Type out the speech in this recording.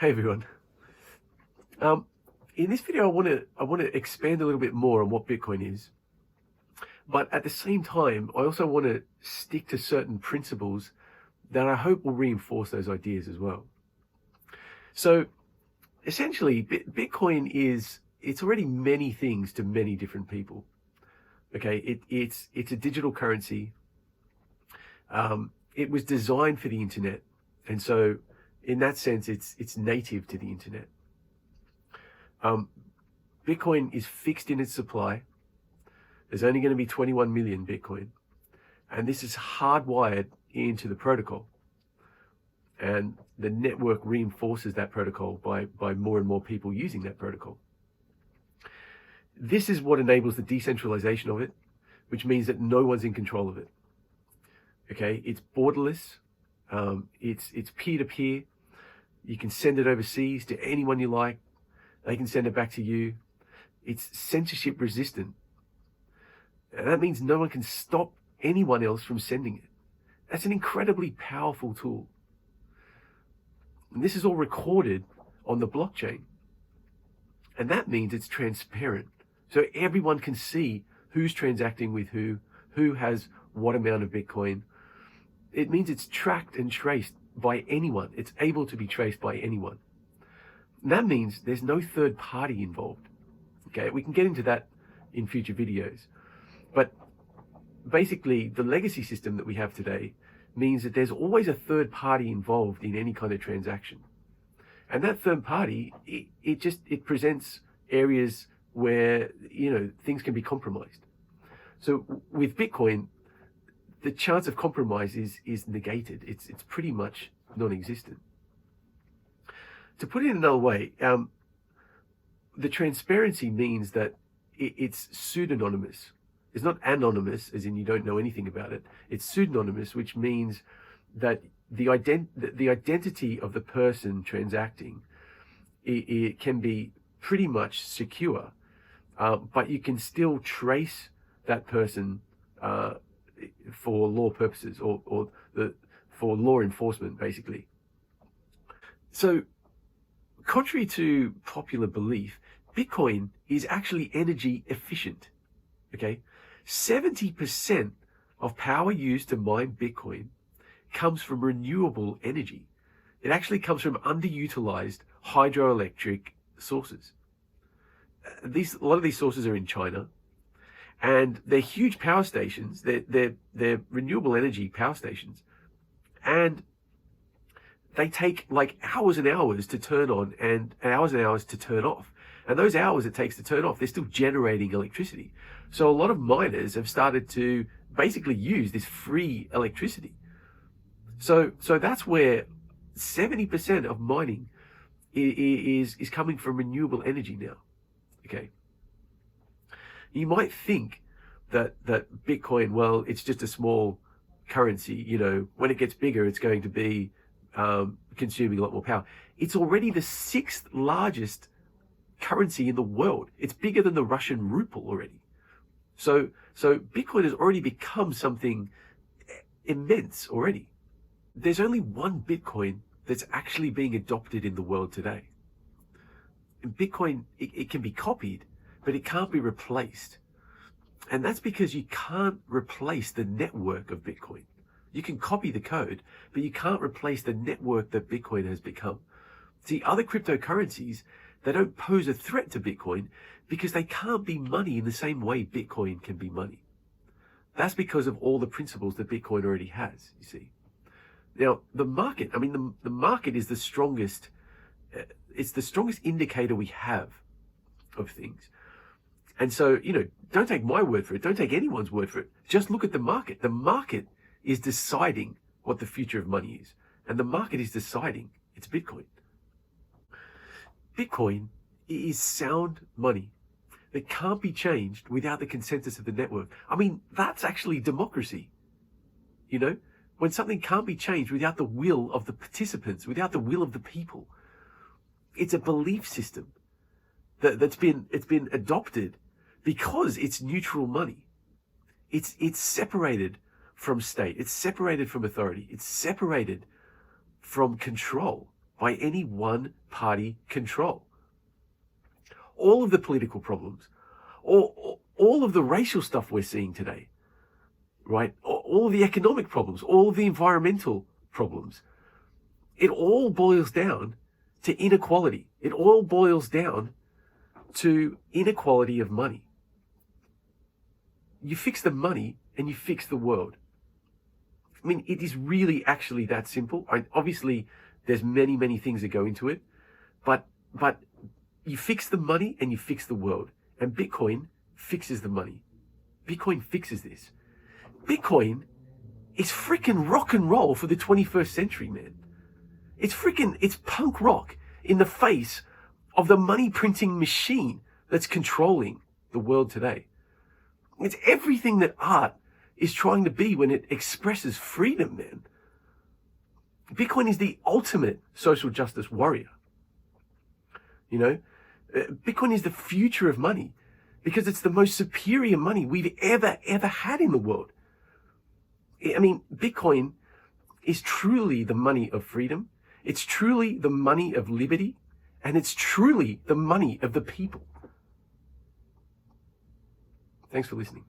Hey everyone. In this video, I want to expand a little bit more on what Bitcoin is, but at the same time, I also want to stick to certain principles that I hope will reinforce those ideas as well. So, essentially, Bitcoin it's already many things to many different people. Okay, it's a digital currency. It was designed for the internet, and so in that sense, it's native to the internet. Bitcoin is fixed in its supply. There's only going to be 21 million Bitcoin, and this is hardwired into the protocol. And the network reinforces that protocol by more and more people using that protocol. This is what enables the decentralization of it, which means that no one's in control of it. Okay, it's borderless. It's peer-to-peer. You can send it overseas to anyone you like. They can send it back to you. It's censorship resistant. And that means no one can stop anyone else from sending it. That's an incredibly powerful tool. And this is all recorded on the blockchain. And that means it's transparent. So everyone can see who's transacting with who has what amount of Bitcoin. It means it's tracked and traced by anyone. It's able to be traced by anyone. And that means there's no third party involved. Okay, we can get into that in future videos. But basically, the legacy system that we have today means that there's always a third party involved in any kind of transaction. And that third party, it presents areas where, things can be compromised. So with Bitcoin, the chance of compromise is negated. It's pretty much non-existent. To put it in another way, the transparency means that it's pseudonymous. It's not anonymous, as in you don't know anything about it. It's pseudonymous, which means that the identity of the person transacting it can be pretty much secure, but you can still trace that person for law purposes or for law enforcement, basically. So, contrary to popular belief, Bitcoin is actually energy efficient. Okay, 70% of power used to mine Bitcoin comes from renewable energy. It actually comes from underutilized hydroelectric sources. A lot of these sources are in China, and they're huge power stations. They're renewable energy power stations, and they take like hours and hours to turn on and hours and hours to turn off. And those hours it takes to turn off, they're still generating electricity. So a lot of miners have started to basically use this free electricity. So that's where 70% of mining is coming from renewable energy now. Okay. You might think that Bitcoin, well, it's just a small currency. When it gets bigger, it's going to be consuming a lot more power. It's already the 6th largest currency in the world. It's bigger than the Russian ruble already. So Bitcoin has already become something immense already. There's only one Bitcoin that's actually being adopted in the world today. And Bitcoin, it can be copied, but it can't be replaced. And that's because you can't replace the network of Bitcoin. You can copy the code, but you can't replace the network that Bitcoin has become. See, other cryptocurrencies, they don't pose a threat to Bitcoin because they can't be money in the same way Bitcoin can be money. That's because of all the principles that Bitcoin already has, you see. Now, the market, the market is the strongest, it's the strongest indicator we have of things. And so, don't take my word for it. Don't take anyone's word for it. Just look at the market. The market is deciding what the future of money is. And the market is deciding it's Bitcoin. Bitcoin is sound money that can't be changed without the consensus of the network. That's actually democracy. When something can't be changed without the will of the participants, without the will of the people. It's a belief system it's been adopted because it's neutral money. It's separated from state. It's separated from authority. It's separated from control by any one party control. All of the political problems, all of the racial stuff we're seeing today, right? All of the economic problems, all of the environmental problems, it all boils down to inequality. It all boils down to inequality of money. You fix the money and you fix the world. I mean, it is really actually that simple. Obviously, there's many, many things that go into it, but you fix the money and you fix the world. And Bitcoin fixes the money. Bitcoin fixes this. Bitcoin is freaking rock and roll for the 21st century, man. It's punk rock in the face of the money printing machine that's controlling the world today. It's everything that art is trying to be when it expresses freedom, man. Bitcoin is the ultimate social justice warrior. You know, Bitcoin is the future of money because it's the most superior money we've ever had in the world. I mean, Bitcoin is truly the money of freedom. It's truly the money of liberty. And it's truly the money of the people. Thanks for listening.